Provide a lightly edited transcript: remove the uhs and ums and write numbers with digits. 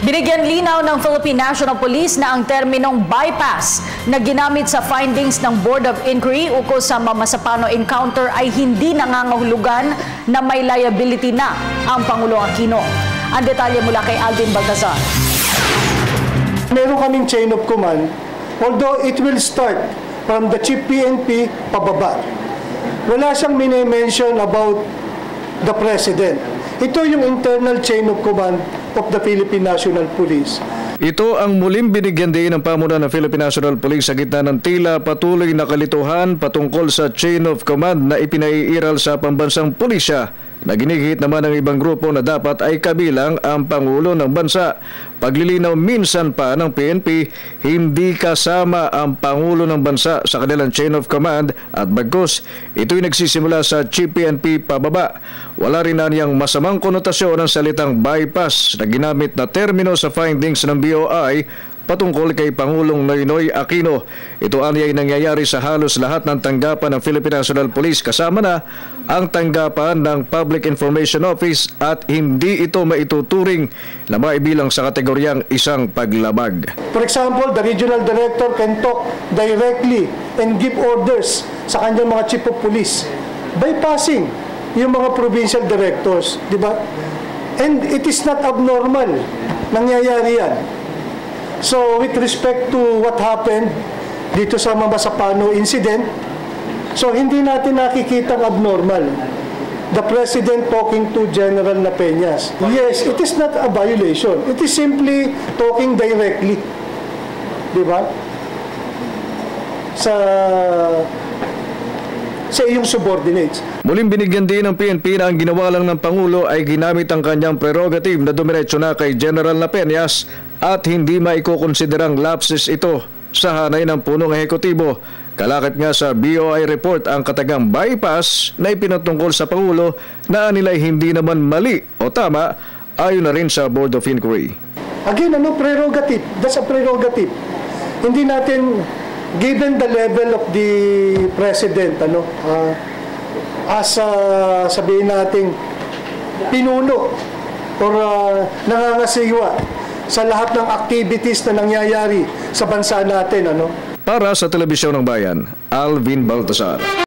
Binigyan linaw ng Philippine National Police na ang terminong bypass na ginamit sa findings ng Board of Inquiry ukol sa Mamasapano encounter ay hindi nangangahulugan na may liability na ang Pangulong Aquino. Ang detalye mula kay Alvin Baltazar. Meron kaming chain of command, although it will start from the Chief PNP pababa. Wala siyang mini-mention about the President. Ito yung internal chain of command of the Philippine National Police. Ito ang muling binigyan din ng pamunuan ng Philippine National Police sa gitna ng tila patuloy na kalituhan patungkol sa chain of command na ipinaiiral sa pambansang pulisya na ginigit naman ng ibang grupo na dapat ay kabilang ang Pangulo ng Bansa. Paglilinaw minsan pa ng PNP, hindi kasama ang Pangulo ng Bansa sa kanilang chain of command at bagkus ito'y nagsisimula sa Chief PNP pababa. Wala rin na niyang masamang konotasyon ang salitang bypass na ginamit na termino sa findings ng BOI patungkol kay Pangulong Noynoy Aquino. Ito ay nangyayari sa halos lahat ng tanggapan ng Philippine National Police kasama na ang tanggapan ng Public Information Office at hindi ito maituturing na maibilang sa kategoryang isang paglabag. For example, the regional director can talk directly and give orders sa kanyang mga chief of police, bypassing yung mga provincial directors, di ba? And it is not abnormal. Nangyayari yan. So, with respect to what happened dito sa Mamasapano incident, so hindi natin nakikita abnormal. The President talking to General Napeñas. Yes, it is not a violation. It is simply talking directly. Di ba? Sa iyong subordinates. Muling binigyan din ng PNP na ang ginawa lang ng Pangulo ay ginamit ang kanyang prerogative na dumiretso na kay General Napeñas at hindi maikukonsiderang lapses ito sa hanay ng punong ehekutibo. Kalakip nga sa BOI report ang katagang bypass na ipinatungkol sa Pangulo na nila'y hindi naman mali o tama ayon na rin sa Board of Inquiry. Again, prerogative? That's a prerogative. Hindi natin, given the level of the President, sabihin natin, pinuno or nangangasiwa sa lahat ng activities na nangyayari sa bansa natin. Para sa Telebisyon ng Bayan, Alvin Baltazar.